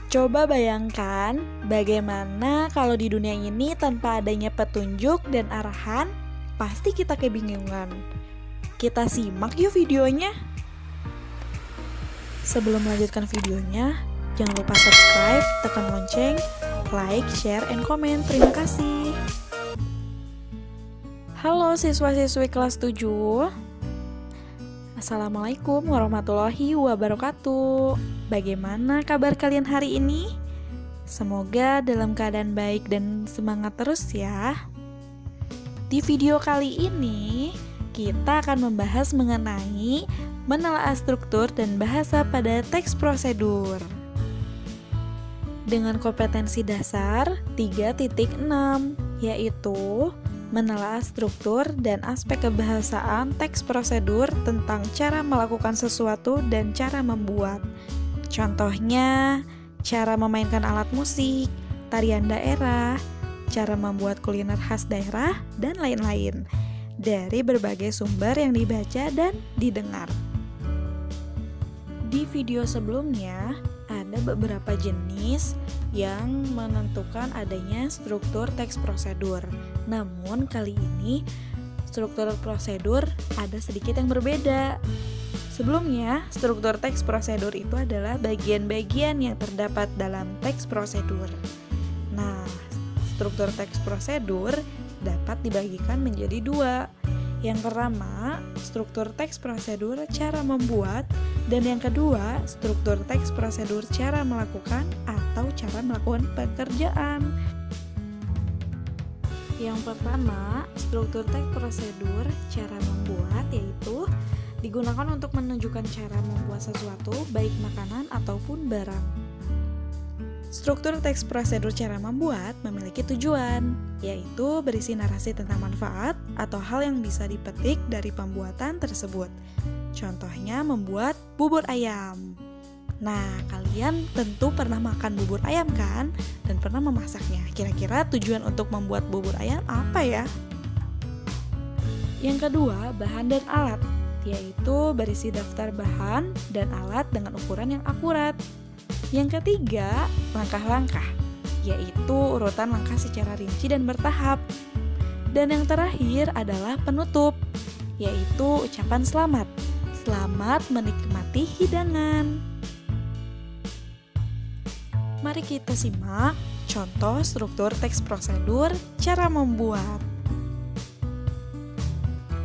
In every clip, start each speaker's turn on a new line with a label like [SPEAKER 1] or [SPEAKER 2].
[SPEAKER 1] Coba bayangkan bagaimana kalau di dunia ini tanpa adanya petunjuk dan arahan, pasti kita kebingungan. Kita simak yuk videonya. Sebelum melanjutkan videonya, jangan lupa subscribe, tekan lonceng, like, share, and comment. Terima kasih. Halo siswa-siswi kelas 7. Assalamualaikum warahmatullahi wabarakatuh. Bagaimana kabar kalian hari ini? Semoga dalam keadaan baik dan semangat terus ya. Di video kali ini, kita akan membahas mengenai menelaah struktur dan bahasa pada teks prosedur. Dengan kompetensi dasar 3.6, yaitu menelaah struktur dan aspek kebahasaan teks prosedur tentang cara melakukan sesuatu dan cara membuat. Contohnya, cara memainkan alat musik, tarian daerah, cara membuat kuliner khas daerah, dan lain-lain dari berbagai sumber yang dibaca dan didengar. Di video sebelumnya, ada beberapa jenis yang menentukan adanya struktur teks prosedur. Namun kali ini, struktur prosedur ada sedikit yang berbeda. Sebelumnya, struktur teks prosedur itu adalah bagian-bagian yang terdapat dalam teks prosedur. Nah, struktur teks prosedur dapat dibagikan menjadi dua. Yang pertama, struktur teks prosedur cara membuat, dan yang kedua, struktur teks prosedur cara melakukan atau cara melakukan pekerjaan. Yang pertama, struktur teks prosedur cara membuat yaitu digunakan untuk menunjukkan cara membuat sesuatu, baik makanan ataupun barang. Struktur teks prosedur cara membuat memiliki tujuan, yaitu berisi narasi tentang manfaat atau hal yang bisa dipetik dari pembuatan tersebut. Contohnya membuat bubur ayam. Nah, kalian tentu pernah makan bubur ayam kan? Dan pernah memasaknya. Kira-kira tujuan untuk membuat bubur ayam apa ya? Yang kedua, bahan dan alat, yaitu berisi daftar bahan dan alat dengan ukuran yang akurat. Yang ketiga, langkah-langkah, yaitu urutan langkah secara rinci dan bertahap. Dan yang terakhir adalah penutup, yaitu ucapan selamat. Selamat menikmati hidangan. Mari kita simak contoh struktur teks prosedur cara membuat.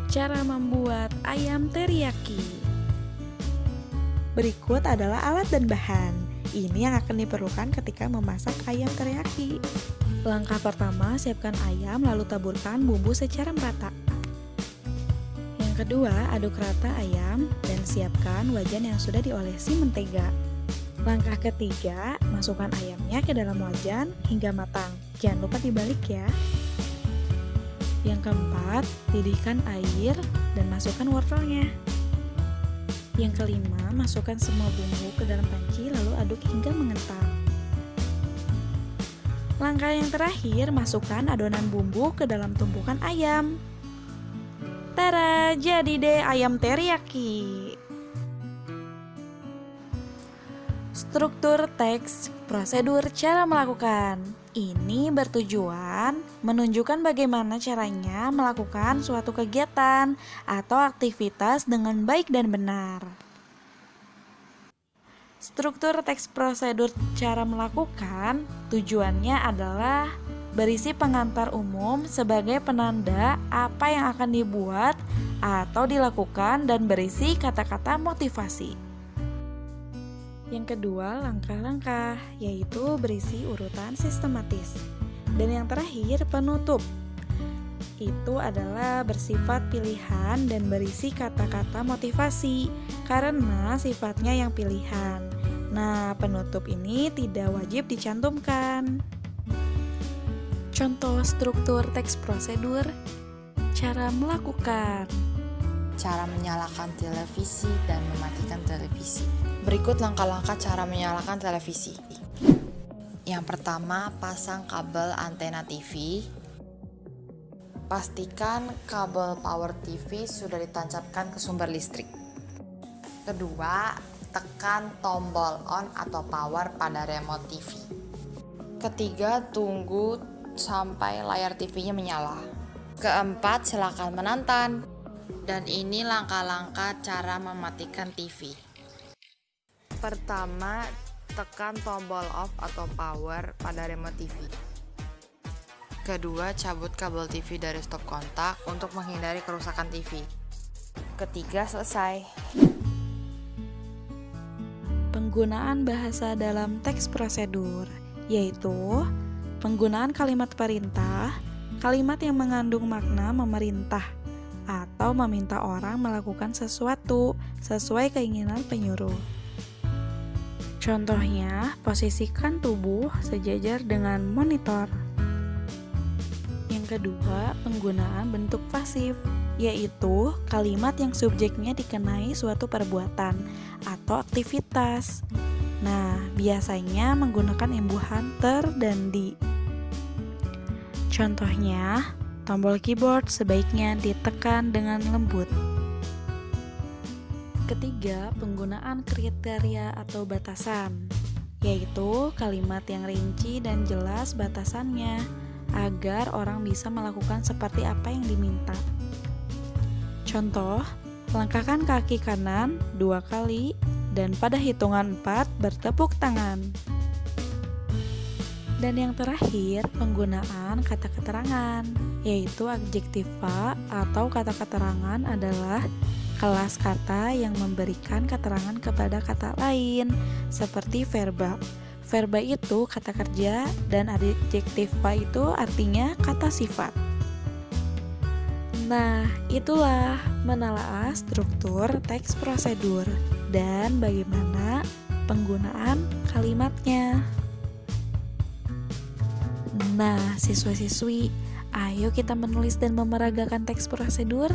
[SPEAKER 1] Cara membuat ayam teriyaki. Berikut adalah alat dan bahan. Ini yang akan diperlukan ketika memasak ayam teriyaki. Langkah pertama, siapkan ayam lalu taburkan bumbu secara merata. Yang kedua, aduk rata ayam dan siapkan wajan yang sudah diolesi mentega. Langkah ketiga, masukkan ayamnya ke dalam wajan hingga matang. Jangan lupa dibalik ya. Yang keempat, didihkan air dan masukkan wortelnya. Yang kelima, masukkan semua bumbu ke dalam panci lalu aduk hingga mengental. Langkah yang terakhir, masukkan adonan bumbu ke dalam tumpukan ayam. Tada, jadi deh ayam teriyaki. Struktur teks prosedur cara melakukan. Ini bertujuan menunjukkan bagaimana caranya melakukan suatu kegiatan atau aktivitas dengan baik dan benar. Struktur teks prosedur cara melakukan tujuannya adalah berisi pengantar umum sebagai penanda apa yang akan dibuat atau dilakukan dan berisi kata-kata motivasi. Yang kedua, langkah-langkah, yaitu berisi urutan sistematis. Dan yang terakhir, penutup. Itu adalah bersifat pilihan dan berisi kata-kata motivasi, karena sifatnya yang pilihan. Nah, penutup ini tidak wajib dicantumkan. Contoh struktur teks prosedur, cara melakukan.
[SPEAKER 2] Cara menyalakan televisi dan mematikan televisi. Berikut langkah-langkah cara menyalakan televisi. Yang pertama, pasang kabel antena TV. Pastikan kabel power TV sudah ditancapkan ke sumber listrik. Kedua, tekan tombol on atau power pada remote TV. Ketiga, tunggu sampai layar TV-nya menyala. Keempat, silakan menonton. Dan ini langkah-langkah cara mematikan TV. Pertama, tekan tombol off atau power pada remote TV. Kedua, cabut kabel TV dari stop kontak untuk menghindari kerusakan TV. Ketiga, selesai.
[SPEAKER 1] Penggunaan bahasa dalam teks prosedur, yaitu penggunaan kalimat perintah, kalimat yang mengandung makna memerintah atau meminta orang melakukan sesuatu sesuai keinginan penyuruh. Contohnya, posisikan tubuh sejajar dengan monitor. Yang kedua, penggunaan bentuk pasif, yaitu kalimat yang subjeknya dikenai suatu perbuatan atau aktivitas. Nah, biasanya menggunakan imbuhan ter dan di. Contohnya, tombol keyboard sebaiknya ditekan dengan lembut. Ketiga, penggunaan kriteria atau batasan, yaitu kalimat yang rinci dan jelas batasannya agar orang bisa melakukan seperti apa yang diminta. Contoh, langkahkan kaki kanan 2 kali dan pada hitungan 4 bertepuk tangan. Dan yang terakhir, penggunaan kata keterangan, yaitu adjektiva atau kata keterangan adalah kelas kata yang memberikan keterangan kepada kata lain, seperti verba. Verba itu kata kerja dan adjektiva itu artinya kata sifat. Nah, itulah menelaah struktur teks prosedur dan bagaimana penggunaan kalimatnya. Nah, siswa-siswi, ayo kita menulis dan memeragakan teks prosedur.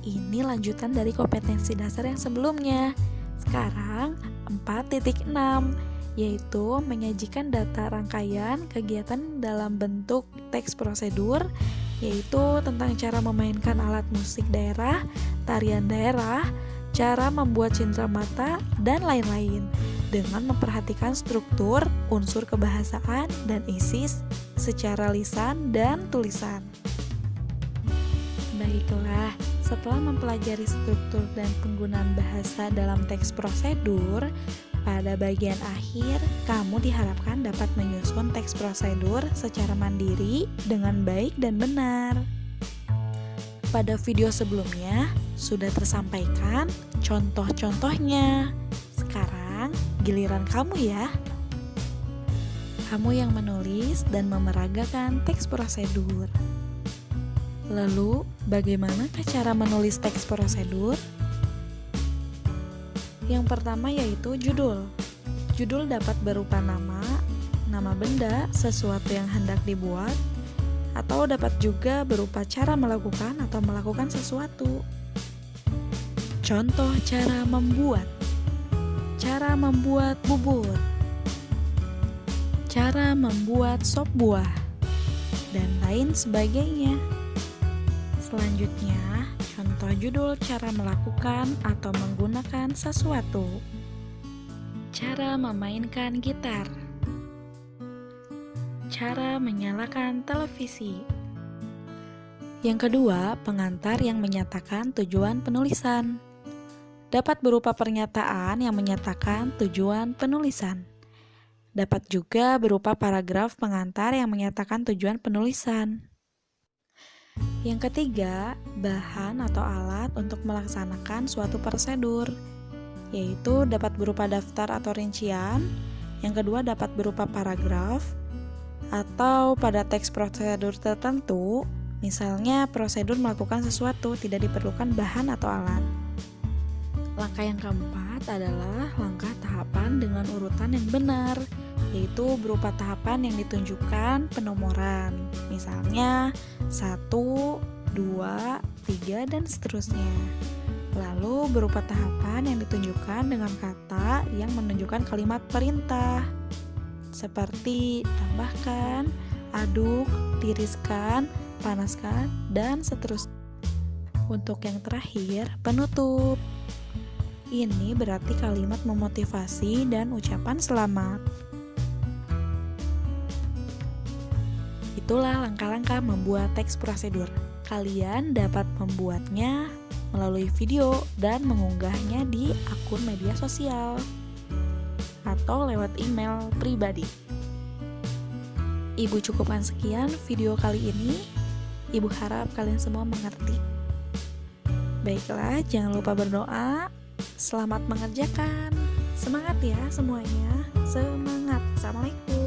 [SPEAKER 1] Ini lanjutan dari kompetensi dasar yang sebelumnya. Sekarang 4.6, yaitu menyajikan data rangkaian kegiatan dalam bentuk teks prosedur, yaitu tentang cara memainkan alat musik daerah, tarian daerah, cara membuat cindera mata, dan lain-lain, dengan memperhatikan struktur, unsur kebahasaan, dan isi secara lisan dan tulisan. Baiklah, setelah mempelajari struktur dan penggunaan bahasa dalam teks prosedur, pada bagian akhir, kamu diharapkan dapat menyusun teks prosedur secara mandiri dengan baik dan benar. Pada video sebelumnya, sudah tersampaikan contoh-contohnya. Sekarang, giliran kamu ya. Kamu yang menulis dan memeragakan teks prosedur. Lalu, bagaimana cara menulis teks prosedur? Yang pertama yaitu judul. Judul dapat berupa nama benda, sesuatu yang hendak dibuat, atau dapat juga berupa cara melakukan atau melakukan sesuatu. Contoh cara membuat. Cara membuat bubur. Cara membuat sop buah, dan lain sebagainya. Selanjutnya, contoh judul cara melakukan atau menggunakan sesuatu. Cara memainkan gitar. Cara menyalakan televisi. Yang kedua, pengantar yang menyatakan tujuan penulisan. Dapat berupa pernyataan yang menyatakan tujuan penulisan. Dapat juga berupa paragraf pengantar yang menyatakan tujuan penulisan. Yang ketiga, bahan atau alat untuk melaksanakan suatu prosedur, yaitu dapat berupa daftar atau rincian. Yang kedua dapat berupa paragraf, atau pada teks prosedur tertentu, misalnya prosedur melakukan sesuatu tidak diperlukan bahan atau alat. Langkah yang keempat adalah langkah tahapan dengan urutan yang benar, yaitu berupa tahapan yang ditunjukkan penomoran, misalnya 1, 2, 3, dan seterusnya. Lalu berupa tahapan yang ditunjukkan dengan kata yang menunjukkan kalimat perintah, seperti tambahkan, aduk, tiriskan, panaskan, dan seterusnya. Untuk yang terakhir, penutup. Ini berarti kalimat memotivasi dan ucapan selamat. Itulah langkah-langkah membuat teks prosedur. Kalian dapat membuatnya melalui video dan mengunggahnya di akun media sosial atau lewat email pribadi. Ibu cukupkan sekian video kali ini. Ibu harap kalian semua mengerti. Baiklah, jangan lupa berdoa. Selamat mengerjakan. Semangat ya semuanya. Semangat. Assalamualaikum.